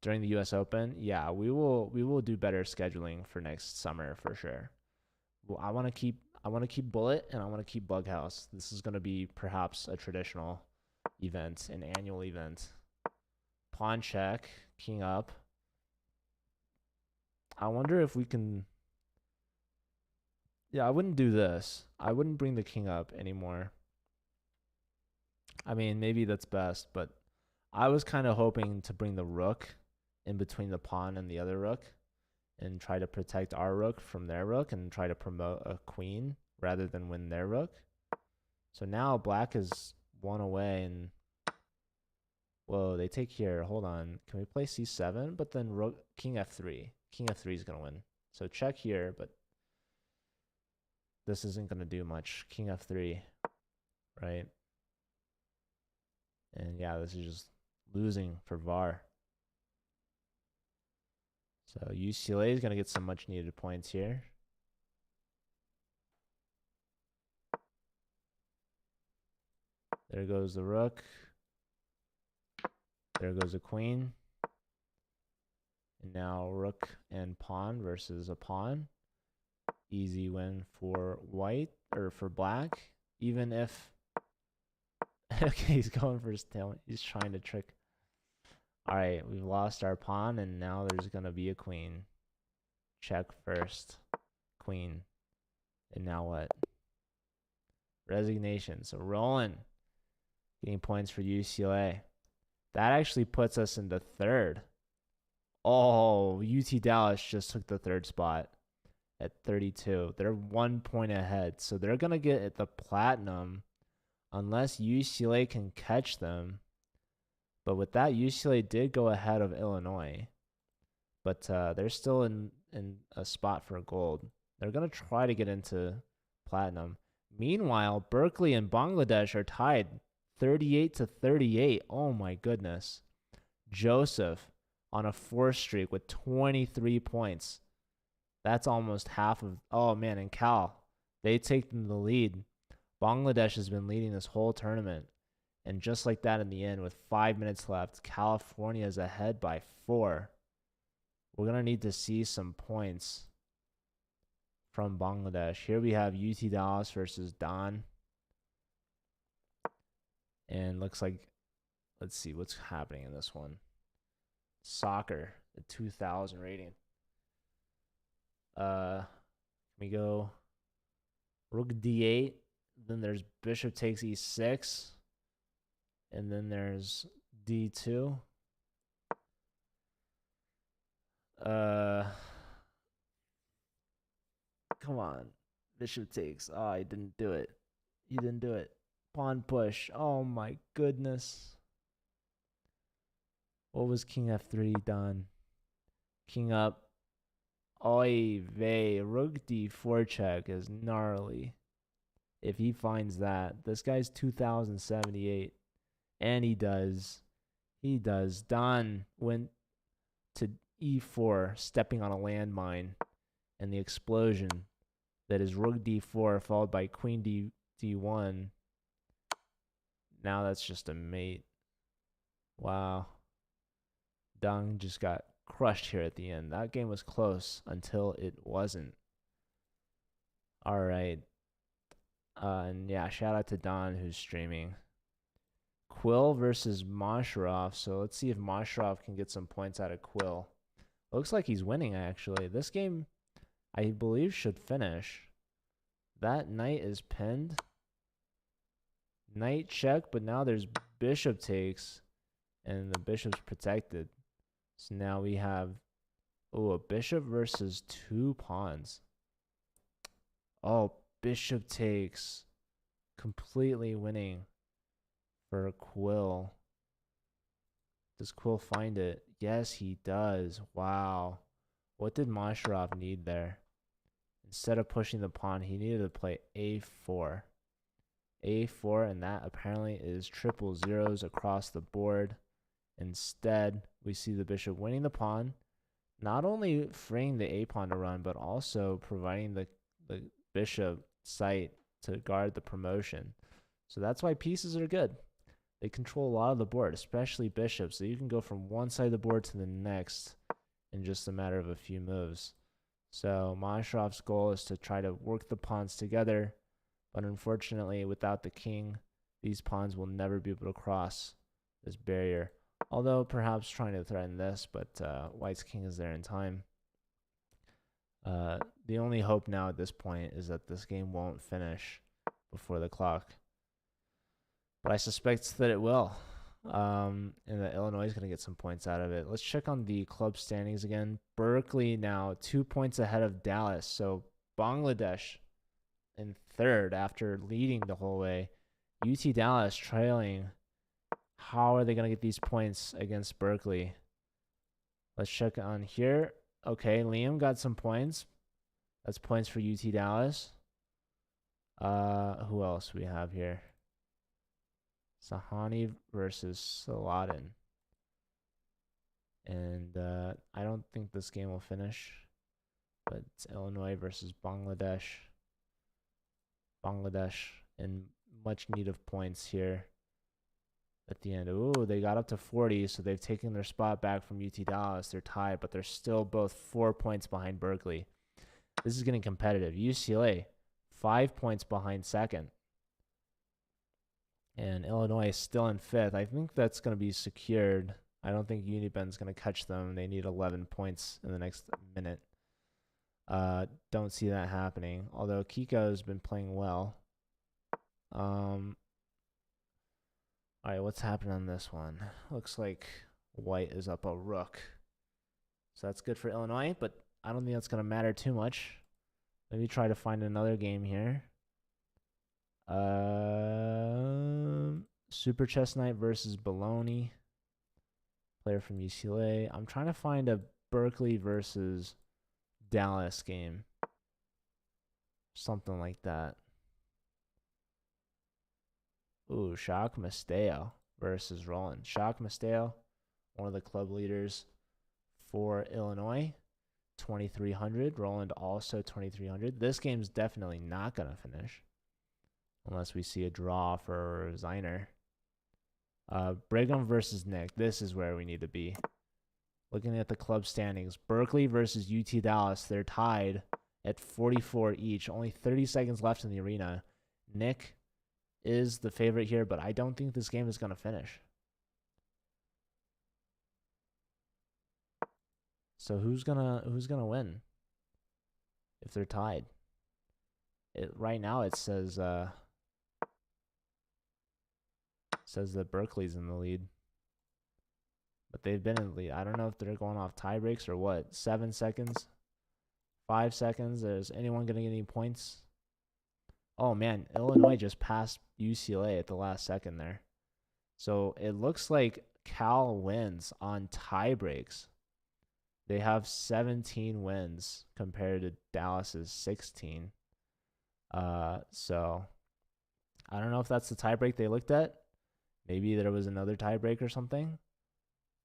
S1: During the US Open, yeah, we will do better scheduling for next summer for sure. Well, I want to keep Bullet, and I want to keep Bughouse. This is going to be perhaps a traditional event, an annual event. Pawn check, king up. I wonder if we can... Yeah, I wouldn't do this. I wouldn't bring the king up anymore. I mean, maybe that's best, but I was kind of hoping to bring the rook in between the pawn and the other rook and try to protect our rook from their rook and try to promote a queen rather than win their rook. So now black is 1 away, and whoa, they take here. Hold on. Can we play c7? But then rook, king f3. King f3 is going to win. So check here, but this isn't going to do much. King f3, right? And yeah, this is just losing for VAR. So UCLA is going to get some much needed points here. There goes the rook. There goes a queen. And now rook and pawn versus a pawn. Easy win for white, or for black. Even if... Okay, he's going for his tail. He's trying to trick. All right, we've lost our pawn, and now there's going to be a queen. Check first. Queen. And now what? Resignation. So Roland getting points for UCLA. That actually puts us in the 3rd. Oh, UT Dallas just took the 3rd spot at 32. They're 1 point ahead. So they're going to get the platinum unless UCLA can catch them. But with that, UCLA did go ahead of Illinois. But they're still in a spot for gold. They're going to try to get into platinum. Meanwhile, Berkeley and Bangladesh are tied 38-38. Oh my goodness. Joseph on a 4th streak with 23 points. That's almost half of... Oh man, and Cal, they take the lead. Bangladesh has been leading this whole tournament. And just like that in the end, with 5 minutes left, California is ahead by 4. We're going to need to see some points from Bangladesh. Here we have UT Dallas versus Don. And looks like, let's see what's happening in this one. Soccer, the 2000 rating. We go rook d8. Then there's bishop takes e6. And then there's d2. Come on. Bishop takes. Oh, I didn't do it. You didn't do it. Pawn push. Oh my goodness. What was king f3 done? King up. Oy vey. Rook d4 check is gnarly. If he finds that. This guy's 2078. And he does. He does. Don went to e4, stepping on a landmine. And the explosion that is rook d4 followed by queen d1. Now that's just a mate. Wow. Don just got crushed here at the end. That game was close until it wasn't. All right. And yeah, shout out to Don who's streaming. Quill versus Masharov. So let's see if Masharov can get some points out of Quill. Looks like he's winning, actually. This game, I believe, should finish. That knight is pinned. Knight check, but now there's bishop takes. And the bishop's protected. So now we have, a bishop versus two pawns. Oh, bishop takes. Completely winning for Quill. Does Quill find it? Yes, he does. Wow. What did Masharov need there? Instead of pushing the pawn, he needed to play a4. a4, and that apparently is triple zeros across the board. Instead, we see the bishop winning the pawn, not only freeing the a pawn to run, but also providing the bishop sight to guard the promotion. So that's why pieces are good. They control a lot of the board, especially bishops. So you can go from one side of the board to the next in just a matter of a few moves. So Masharov's goal is to try to work the pawns together, but unfortunately, without the king, these pawns will never be able to cross this barrier. Although perhaps trying to threaten this, but White's king is there in time. The only hope now at this point is that this game won't finish before the clock. But I suspect that it will. And that Illinois is going to get some points out of it. Let's check on the club standings again. Berkeley now 2 points ahead of Dallas. So Bangladesh in third after leading the whole way. UT Dallas trailing. How are they going to get these points against Berkeley? Let's check on here. Okay, Liam got some points. That's points for UT Dallas. Who else we have here? Sahani versus Saladin. And I don't think this game will finish. But it's Illinois versus Bangladesh. Bangladesh in much need of points here at the end. Ooh, they got up to 40, so they've taken their spot back from UT Dallas. They're tied, but they're still both 4 points behind Berkeley. This is getting competitive. UCLA, 5 points behind second. And Illinois is still in fifth. I think that's going to be secured. I don't think Uniben's going to catch them. They need 11 points in the next minute. Don't see that happening. Although Kiko's been playing well. All right, what's happening on this one? Looks like White is up a rook. So that's good for Illinois, but I don't think that's going to matter too much. Let me try to find another game here. Super Chess Knight versus Bologna. Player from UCLA. I'm trying to find a Berkeley versus Dallas game. Something like that. Ooh, Jacques Masteo versus Roland. Jacques Masteo, one of the club leaders for Illinois. 2,300. Roland also 2,300. This game's definitely not going to finish. Unless we see a draw for Ziner. Brigham versus Nick. This is where we need to be. Looking at the club standings. Berkeley versus UT Dallas. They're tied. at 44 each. Only 30 seconds left in the arena. Nick is the favorite here, but I don't think this game is going to finish. So who's gonna win if they're tied? Right now it says that Berkeley's in the lead, but they've been in the lead. I don't know if they're going off tie breaks or what. 7 seconds, 5 seconds. Is anyone gonna get any points? Oh man, Illinois just passed UCLA at the last second there. So it looks like Cal wins on tie breaks. They have 17 wins compared to Dallas's 16. So I don't know if that's the tiebreak they looked at. Maybe there was another tiebreak or something.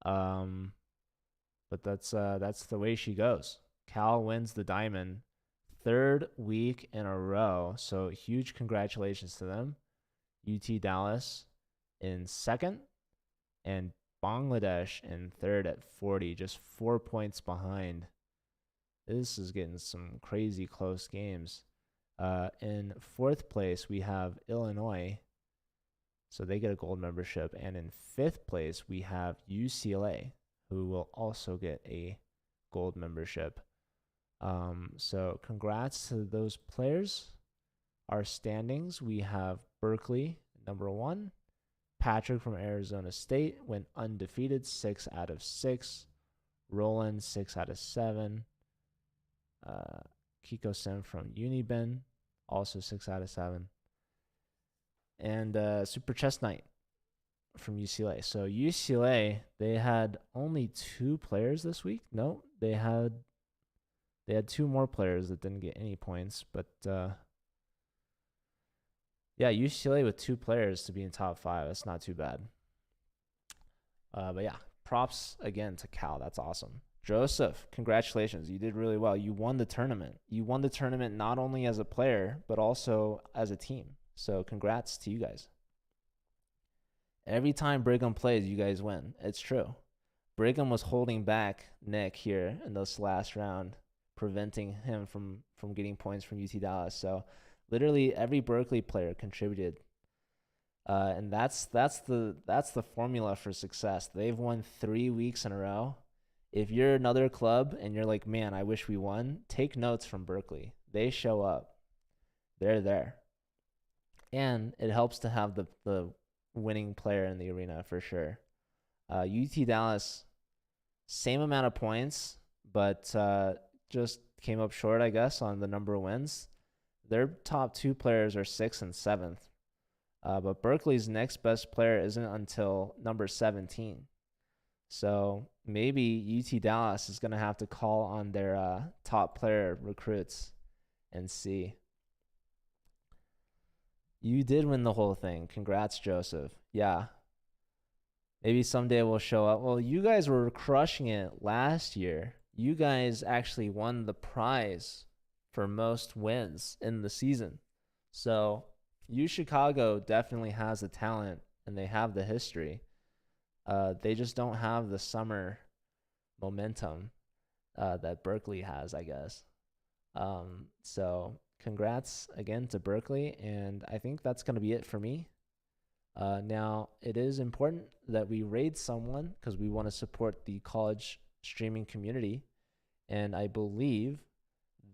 S1: But that's the way she goes. Cal wins the Diamond, 3rd week in a row. So huge congratulations to them. UT Dallas in 2nd, and Bangladesh in 3rd at 40, just 4 points behind. This is getting some crazy close games. In 4th place, we have Illinois, so they get a gold membership. And in 5th place, we have UCLA, who will also get a gold membership. So congrats to those players. Our standings, we have Berkeley, number 1. Patrick from Arizona State went undefeated, 6 out of 6. Roland, 6 out of 7. Kiko Sim from Uniben, also 6 out of 7. And Super Chess Knight from UCLA. So UCLA, they had only 2 players this week. No, they had 2 more players that didn't get any points, but yeah, UCLA with 2 players to be in top 5. That's not too bad. But yeah, props again to Cal. That's awesome. Joseph, congratulations. You did really well. You won the tournament. You won the tournament not only as a player, but also as a team. So congrats to you guys. Every time Brigham plays, you guys win. It's true. Brigham was holding back Nick here in this last round, preventing him from getting points from UT Dallas. So literally every Berkeley player contributed, and that's the formula for success. They've won 3 weeks in a row. If you're another club and you're like, man, I wish we won, take notes from Berkeley. They show up. They're there. And it helps to have the winning player in the arena for sure. UT Dallas, same amount of points, but just came up short, I guess, on the number of wins. Their top 2 players are 6th and 7th. But Berkeley's next best player isn't until number 17. So maybe UT Dallas is going to have to call on their top player recruits and see. You did win the whole thing. Congrats, Joseph. Yeah. Maybe someday we'll show up. Well, you guys were crushing it last year. You guys actually won the prize for most wins in the season. So UChicago definitely has the talent and they have the history. They just don't have the summer momentum that Berkeley has, I guess. So congrats again to Berkeley, and I think that's going to be it for me. Now, it is important that we raid someone because we want to support the college streaming community, and I believe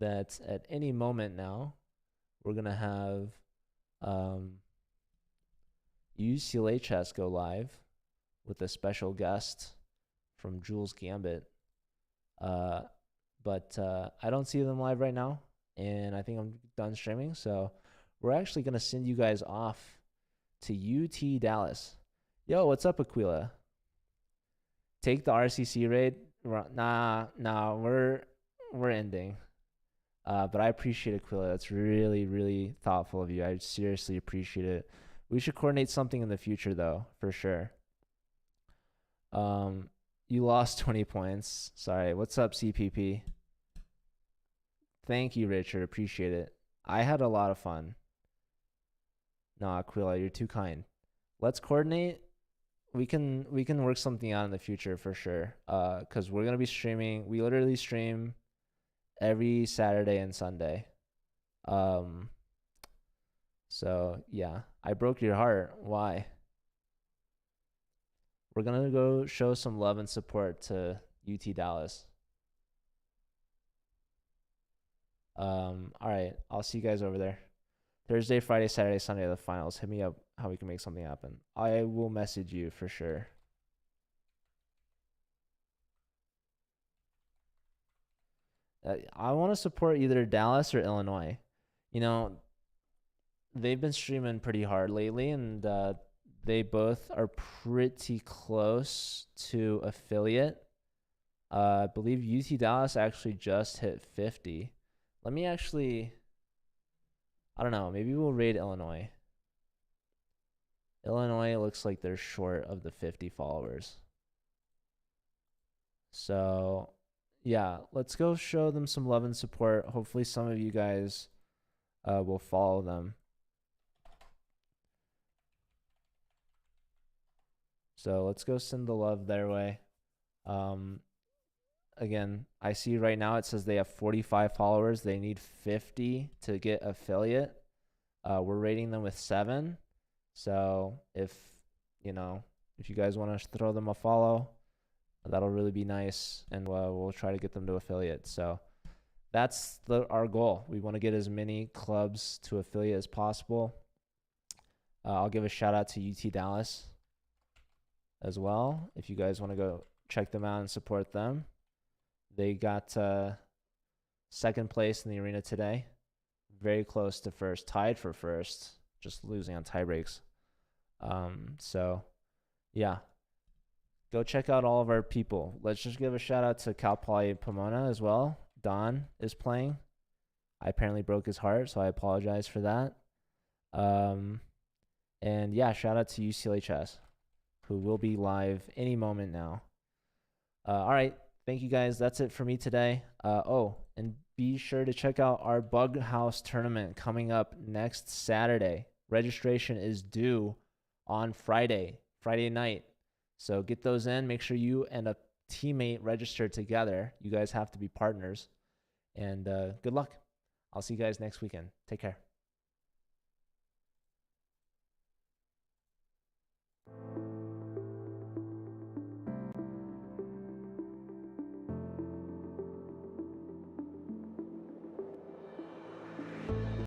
S1: that at any moment now, we're going to have UCLA Chess go live with a special guest from Jules Gambit. But I don't see them live right now, and I think I'm done streaming. So we're actually going to send you guys off to UT Dallas. Yo, what's up, Aquila? Take the RCC raid? Nah, we're ending. But I appreciate Aquila. That's really, really thoughtful of you. I seriously appreciate it. We should coordinate something in the future, though, for sure. You lost 20 points. Sorry. What's up, CPP? Thank you, Richard. Appreciate it. I had a lot of fun. No, Aquila, you're too kind. Let's coordinate. We can work something out in the future for sure. Because we're gonna be streaming. We literally stream every Saturday and Sunday. Um, so yeah, I broke your heart. Why? We're gonna go show some love and support to UT Dallas. All right, I'll see you guys over there. Thursday, Friday, Saturday, Sunday are the finals. Hit me up how we can make something happen. I will message you for sure. I want to support either Dallas or Illinois. You know, they've been streaming pretty hard lately, and they both are pretty close to affiliate. I believe UT Dallas actually just hit 50. Let me actually, I don't know, maybe we'll raid Illinois. Illinois looks like they're short of the 50 followers. So, yeah, let's go show them some love and support. Hopefully some of you guys will follow them. So let's go send the love their way. Again, I see right now it says they have 45 followers. They need 50 to get affiliate. We're rating them with 7. So if you guys want to throw them a follow, that'll really be nice, and we'll try to get them to affiliate. So that's our goal. We want to get as many clubs to affiliate as possible. I'll give a shout out to UT Dallas as well. If you guys want to go check them out and support them, they got second place in the arena today, very close to first, tied for first, just losing on tie breaks. So yeah, go check out all of our people. Let's just give a shout out to Cal Poly Pomona as well. Don is playing. I apparently broke his heart, so I apologize for that. And yeah, shout out to UCLHS, who will be live any moment now. All right, thank you guys. That's it for me today. And be sure to check out our Bug House tournament coming up next Saturday. Registration is due on Friday night. So get those in. Make sure you and a teammate register together. You guys have to be partners. And good luck. I'll see you guys next weekend. Take care.